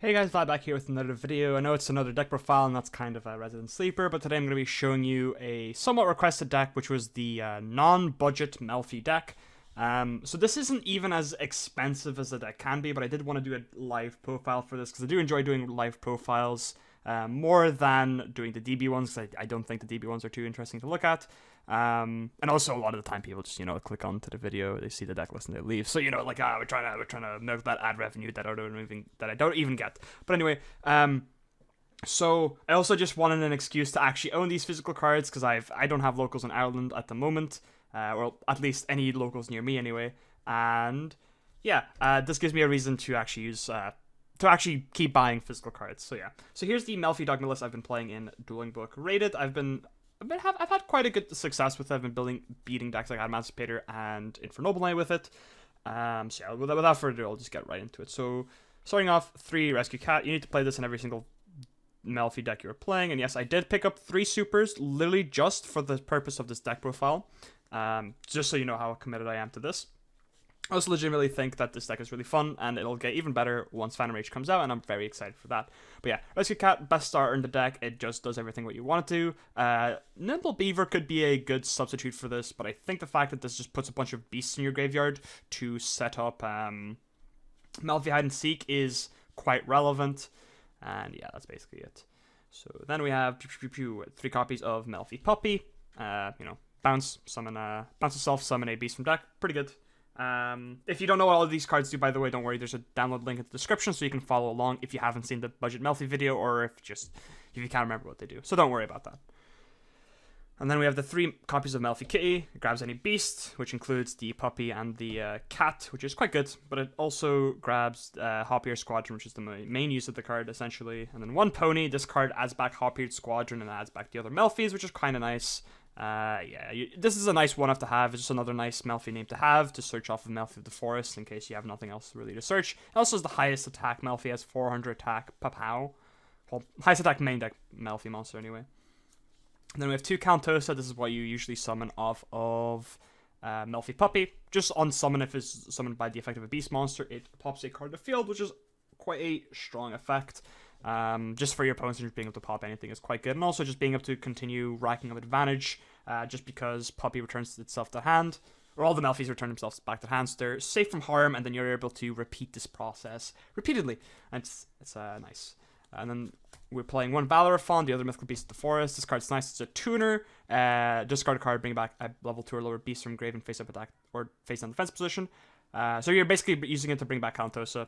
Hey guys, Vlad back here with another video. I know it's another deck profile and that's kind of a resident sleeper, but today I'm going to be showing you a somewhat requested deck, which was the non-budget Melffy deck. So this isn't even as expensive as the deck can be, but I did want to do a live profile for this because I do enjoy doing live profiles more than doing the DB ones, because I don't think the DB ones are too interesting to look at. And also a lot of the time people just, click onto the video, they see the deck list and they leave. So, we're trying to milk that ad revenue that I don't even get. But anyway, so I also just wanted an excuse to actually own these physical cards, because I don't have locals in Ireland at the moment, or at least any locals near me anyway. And yeah, this gives me a reason to actually use to actually keep buying physical cards. So yeah, so here's the Melffy Dogma list I've been playing in Dueling Book Rated. I've had quite a good success with it. I've been beating decks like Emancipator and Infernoble Knight with it. So yeah, without further ado, I'll just get right into it. So starting off, 3 Rescue Cat. You need to play this in every single Melffy deck you're playing. And yes, I did pick up 3 supers, literally just for the purpose of this deck profile. Just so you know how committed I am to this. I also legitimately think that this deck is really fun, and it'll get even better once Phantom Rage comes out, and I'm very excited for that. But yeah, Rescue Cat, best starter in the deck. It just does everything what you want it to. Nimble Beaver could be a good substitute for this, but I think the fact that this just puts a bunch of beasts in your graveyard to set up Melffy Hide and Seek is quite relevant. And yeah, that's basically it. So then we have 3 copies of Melffy Puppy. Bounce, bounce itself, summon a beast from deck. Pretty good. If you don't know what all of these cards do, by the way, don't worry, there's a download link in the description so you can follow along if you haven't seen the budget Melffy video, or if you can't remember what they do. So don't worry about that. And then we have the 3 copies of Melffy Kitty. It grabs any beast, which includes the puppy and the cat, which is quite good, but it also grabs Hop-Eared Squadron, which is the main use of the card, essentially. And then 1 pony. This card adds back Hop-Eared Squadron and adds back the other Melffys, which is kind of nice. This is a nice one-off to have. It's just another nice Melffy name to have to search off of Melffy of the Forest in case you have nothing else really to search. It also is the highest attack Melffy, has 400 attack, Papow. Well, highest attack main deck Melffy monster anyway. And then we have 2 Countessa. This is what you usually summon off of Melffy Puppy. Just on summon, if it's summoned by the effect of a beast monster, it pops a card to the field, which is quite a strong effect. Just for your opponents, just being able to pop anything is quite good, and also just being able to continue racking up advantage, just because Puppy returns itself to hand, or all the Melffys return themselves back to hand, so they're safe from harm, and then you're able to repeat this process repeatedly, and it's nice. And then we're playing 1 Valorophon, the other Mythical Beast of the Forest. This card's nice. It's a tuner. Discard a card, bring back a level 2 or lower beast from grave and face up attack or face down defense position. So you're basically using it to bring back Countessa.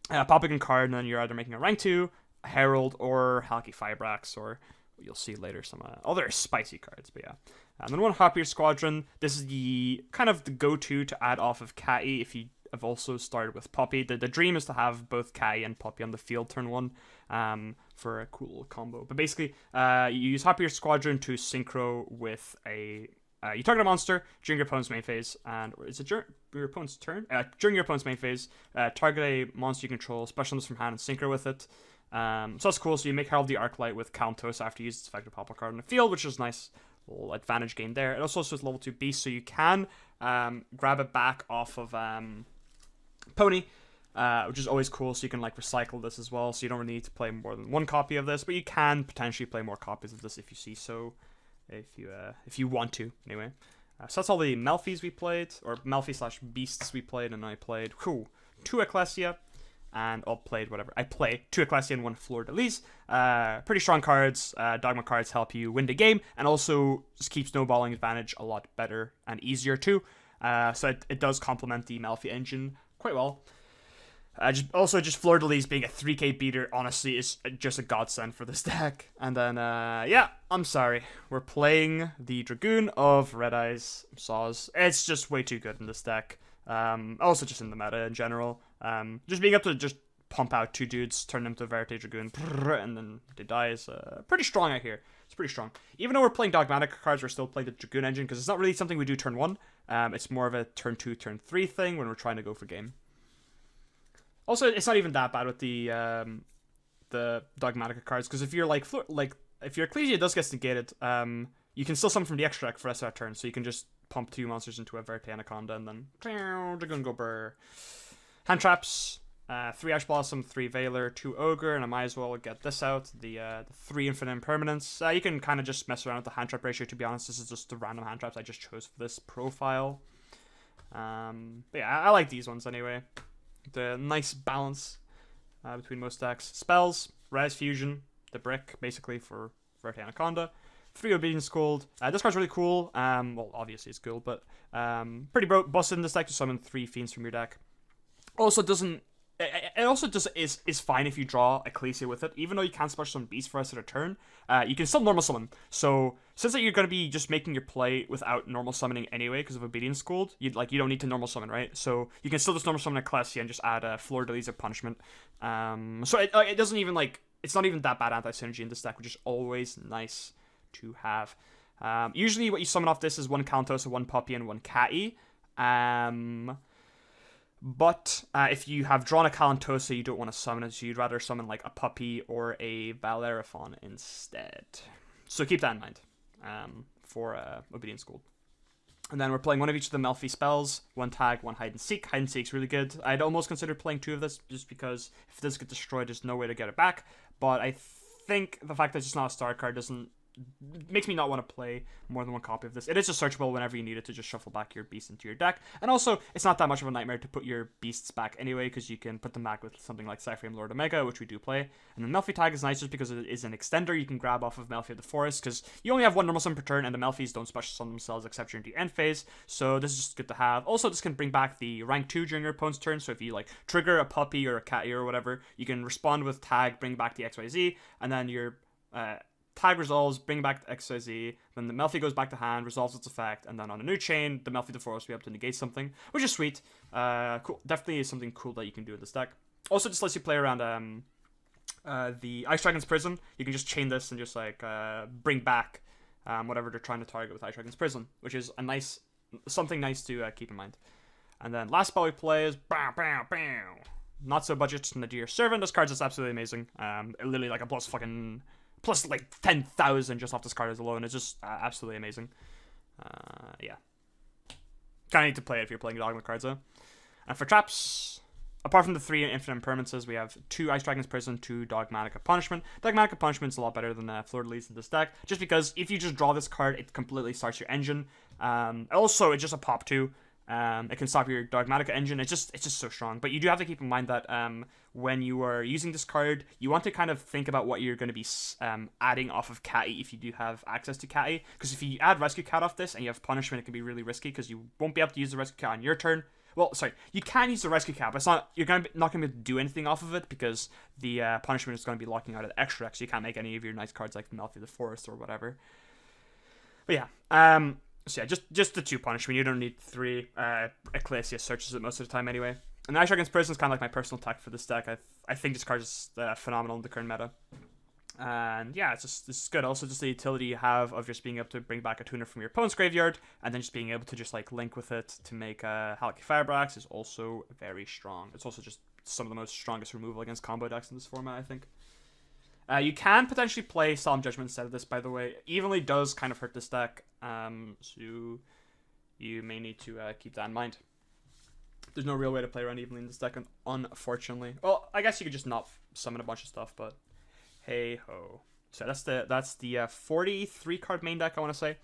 Popping a card, and then you're either making a rank 2, a Herald, or Halki Fibrax, or you'll see later some other spicy cards, but yeah. And then 1 Hop-Eared Squadron. This is the kind of the go-to to add off of Catty if you have also started with Puppy. The dream is to have both Catty and Puppy on the field turn 1 for a cool combo. But basically, you use Hop-Eared Squadron to synchro with a... you target a monster during your opponent's main phase, and is it during your opponent's turn? During your opponent's main phase, target a monster you control, special this from hand, and synchro with it. So that's cool. So you make Herald the Arclight with Countess after you use its effective pop a card in the field, which is nice little advantage gain there. It also is level 2 beast, so you can grab it back off of Pony, which is always cool. So you can recycle this as well. So you don't really need to play more than 1 copy of this, but you can potentially play more copies of this if you see so. If you want to, anyway. So that's all the Melffys we played, or Melffy/Beasts we played, and I played 2 Ecclesia, and I play 2 Ecclesia and 1 Fleur-de-Lis. Pretty strong cards. Dogma cards help you win the game, and also just keep snowballing advantage a lot better and easier too. So it does complement the Melffy engine quite well. Just Fleur-de-Lis being a 3k beater, honestly, is just a godsend for this deck. And then, yeah, I'm sorry. We're playing the Dragoon of Red Eyes Saws. It's just way too good in this deck. Also just in the meta in general. Just being able to just pump out 2 dudes, turn them to Verite Dragoon, and then they die is pretty strong out here. It's pretty strong. Even though we're playing Dogmatic cards, we're still playing the Dragoon engine, because it's not really something we do turn 1. It's more of a turn 2, turn 3 thing when we're trying to go for game. Also, it's not even that bad with the Dogmatica cards, because if you're if your Ecclesia does get negated, you can still summon from the extra deck for the rest of that turn, so you can just pump 2 monsters into a Verite Anaconda and then Dragoon go brr. Hand traps. 3 Ash Blossom, 3 Veiler, 2 Ogre, and I might as well get this out, the 3 Infinite Impermanence. You can kind of just mess around with the hand trap ratio, to be honest. This is just the random hand traps I just chose for this profile. But yeah, I like these ones anyway. The nice balance between most decks. Spells, Res Fusion, the brick, basically, for Verte Anaconda. 3 Obedience Gold. This card's really cool. Well, obviously it's cool, but pretty busted in this deck to summon 3 Fiends from your deck. Also doesn't... It also just is fine if you draw Ecclesia with it. Even though you can't special summon Beast for us at a turn, you can still normal summon. So since that you're going to be just making your play without normal summoning anyway because of Obedience Gold, you don't need to normal summon, right? So you can still just normal summon Ecclesia and just add a Fleur de Lis of Punishment. So it doesn't even it's not even that bad anti-synergy in this deck, which is always nice to have. Usually what you summon off this is 1 Kalantosa, 1 Puppy, and 1 Catty. But if you have drawn a Kalantosa, you don't want to summon it, so you'd rather summon like a Puppy or a Valeraphon instead. So keep that in mind for Obedience Gold. And then we're playing one of each of the Melffy spells, 1 Tag, 1 Hide and Seek. Hide and Seek's really good. I'd almost consider playing 2 of this, just because if this gets destroyed, there's no way to get it back. But I think the fact that it's just not a star card makes me not want to play more than 1 copy of this. It is just searchable whenever you need it to just shuffle back your beast into your deck. And also, it's not that much of a nightmare to put your beasts back anyway, because you can put them back with something like Cyframe Lord Omega, which we do play. And then Melffy Tag is nice just because it is an extender you can grab off of Melffy of the Forest, because you only have 1 normal summon per turn, and the Melffys don't special summon themselves except during the end phase. So this is just good to have. Also, this can bring back the rank 2 during your opponent's turn, so if you like trigger a Puppy or a Catty or whatever, you can respond with Tag, bring back the XYZ, and then your Tag resolves, bring back the XYZ, then the Melffy goes back to hand, resolves its effect, and then on a new chain, the Melffy of the Forest will be able to negate something, which is sweet. Cool. Definitely is something cool that you can do in this deck. Also, just lets you play around the Ice Dragon's Prison. You can just chain this and just like bring back whatever they're trying to target with Ice Dragon's Prison, which is something nice to keep in mind. And then last spell we play is Not So Budget Nadir Servant. This card's just absolutely amazing. Literally like a plus like 10,000 just off this card as alone. It's just absolutely amazing. Yeah. Kind of need to play it if you're playing Dogma cards, though. And for traps, apart from the 3 Infinite Impermanences, we have 2 Ice Dragon's Prison, 2 Dogmatic Punishment. Dogmatic Punishment's a lot better than Fleur de Lis in this deck, just because if you just draw this card, it completely starts your engine. Also, it's just a pop 2. It can stop your Dogmatic engine. It's just so strong. But you do have to keep in mind that when you are using this card, you want to kind of think about what you're going to be adding off of Catty if you do have access to Catty. Because if you add Rescue Cat off this and you have Punishment, it can be really risky because you won't be able to use the Rescue Cat on your turn. Well, sorry, you can use the Rescue Cat, but you're not going to be able to do anything off of it because the Punishment is going to be locking out of the extra deck, so you can't make any of your nice cards like Melffy of the Forest or whatever. But yeah, so yeah, just the 2 Punishment. You don't need 3. Ecclesia searches it most of the time anyway. And Ice Dragon's Prison is kind of like my personal tech for this deck. I think this card is phenomenal in the current meta. And yeah, it's good. Also, just the utility you have of just being able to bring back a tuner from your opponent's graveyard, and then just being able to just like link with it to make Halaki Firebrax is also very strong. It's also just some of the most strongest removal against combo decks in this format, I think. You can potentially play Solemn Judgment instead of this, by the way. Evenly does kind of hurt this deck, so you may need to keep that in mind. There's no real way to play around evenly in this deck, unfortunately. Well, I guess you could just not summon a bunch of stuff, but hey ho. So that's the 43 card main deck, I want to say.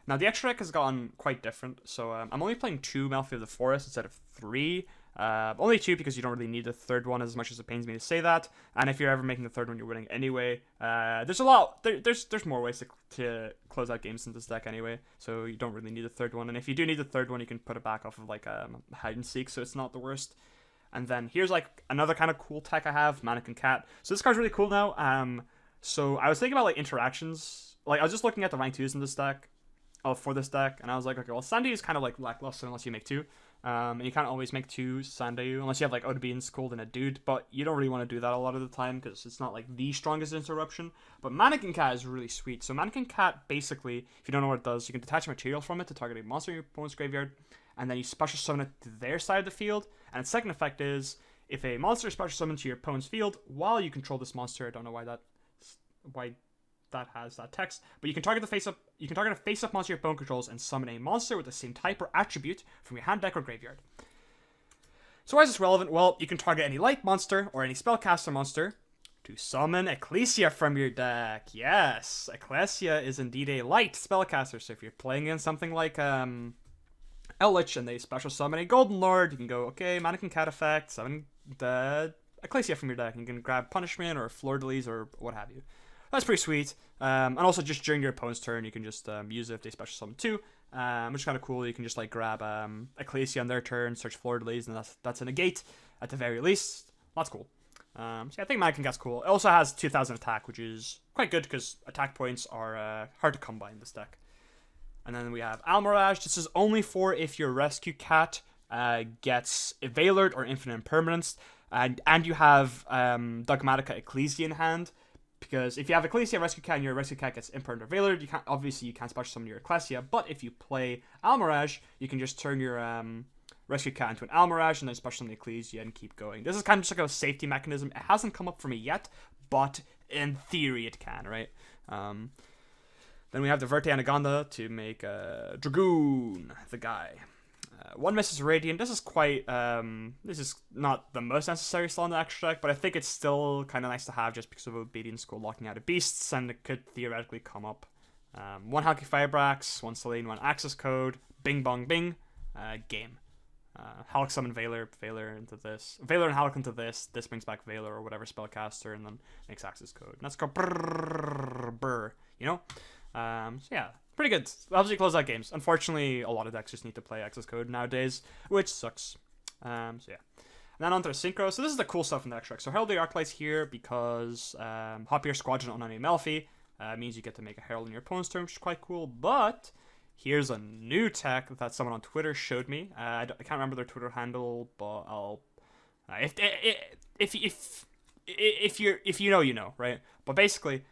Now the extra deck has gotten quite different. So I'm only playing 2 Melffy of the Forest instead of 3. Only 2 because you don't really need the third one as much as it pains me to say that. And if you're ever making the third one, you're winning anyway. There's a lot. There's more ways to close out games in this deck anyway. So you don't really need the third one. And if you do need the third one, you can put it back off of like Hide and Seek, so it's not the worst. And then here's like another kind of cool tech I have, Mannequin Cat. So this card's really cool now. So I was thinking about like interactions. Like I was just looking at the rank 2s in this deck. For this deck, and I was like, okay, well, Sandayu is kind of like lackluster unless you make 2. And you can't always make 2 Sandayu unless you have like Obedience Gold and a dude, but you don't really want to do that a lot of the time because it's not like the strongest interruption. But Mannequin Cat is really sweet. So Mannequin Cat, basically, if you don't know what it does, you can detach material from it to target a monster in your opponent's graveyard, and then you special summon it to their side of the field. And its second effect is, if a monster is special summoned to your opponent's field while you control this monster, I don't know why that has that text, but you can target a face-up monster your opponent controls and summon a monster with the same type or attribute from your hand, deck, or graveyard. So why is this relevant? Well, you can target any light monster or any spellcaster monster to summon Ecclesia from your deck. Yes, Ecclesia is indeed a light spellcaster. So if you're playing in something like Eldritch and they special summon a Golden Lord, you can go, okay, Mannequin Cat effect, summon the Ecclesia from your deck. You can grab Punishment or Fleur de Lis or what have you. That's pretty sweet. And also just during your opponent's turn, you can just use it if they special summon too, which is kind of cool. You can just like grab Ecclesia on their turn, search Fleur de Lis, and that's a negate at the very least. That's cool. So yeah, I think Mannequin Cat's cool. It also has 2000 attack, which is quite good because attack points are hard to come by in this deck. And then we have Almirage. This is only for if your Rescue Cat gets Veilered or Infinite Impermanence, and you have Dogmatica Ecclesia in hand. Because if you have Ecclesia Rescue Cat and your Rescue Cat gets Impermanent or Veilered, you can't special summon your Ecclesia. But if you play Almirage, you can just turn your Rescue Cat into an Almirage and then special summon the Ecclesia and keep going. This is kind of just like a safety mechanism. It hasn't come up for me yet, but in theory it can, right? Then we have the Verte Anaconda to make Dragoon, the guy. One misses Radiant. This is quite, this is not the most necessary slot in the extra deck, but I think it's still kind of nice to have just because of Obedience School locking out of beasts, and it could theoretically come up. One Halki Firebrax, one Selene, one Access Code, bing bong bing, game. Halk summon Veiler into this. Veiler and Halk into this. This brings back Veiler or whatever spellcaster, and then makes Access Code. And that's called brrrr, you know? So yeah, pretty good. Helps you close out games. Unfortunately, a lot of decks just need to play Access Code nowadays, which sucks. So yeah. And then onto the Synchro. So this is the cool stuff in the extra deck. So Herald the Arclights here because hop your Squadron on any Melffy means you get to make a Herald in your opponent's turn, which is quite cool. But here's a new tech that someone on Twitter showed me. I can't remember their Twitter handle, but I'll if you know, you know, right? But basically,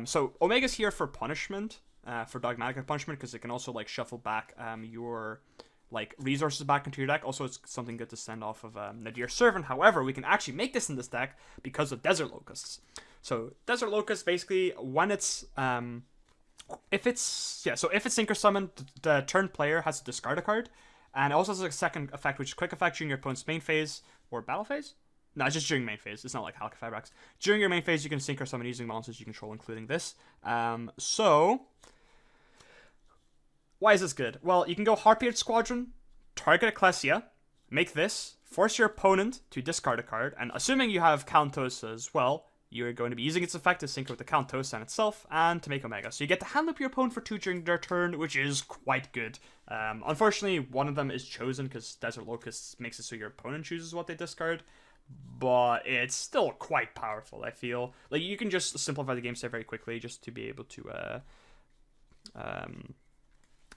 so Omega's here for punishment, for Dogmatic punishment, because it can also like shuffle back your like resources back into your deck. Also, it's something good to send off of Nadir Servant. However, we can actually make this in this deck because of Desert Locusts. So Desert Locusts basically when it's if it's synchro summoned, the turn player has to discard a card, and it also has a second effect, which is quick effect during your opponent's main phase or battle phase. No, it's just during main phase. It's not like Halka Fibrax. During your main phase, you can synchro summon using monsters you control, including this. So why is this good? Well, you can go Harpied Squadron, target Ecclesia, make this, force your opponent to discard a card, and assuming you have Countess as well, you're going to be using its effect to sync with the Countess and itself, and to make Omega. So you get to hand up your opponent for 2 during their turn, which is quite good. Unfortunately, one of them is chosen because Desert Locust makes it so your opponent chooses what they discard, but it's still quite powerful, I feel. Like, you can just simplify the game state very quickly just to be able to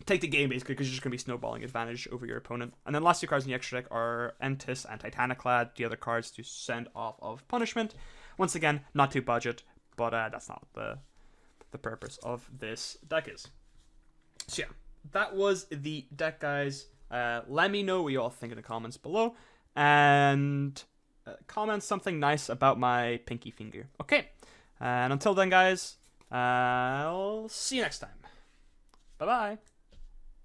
take the game, basically, because you're just going to be snowballing advantage over your opponent. And then last 2 cards in the extra deck are Entis and Titaniclad, the other cards to send off of punishment. Once again, not too budget, but that's not the purpose of this deck is. So yeah, that was the deck, guys. Let me know what you all think in the comments below, and comment something nice about my pinky finger. Okay, and until then, guys, I'll see you next time. Bye-bye.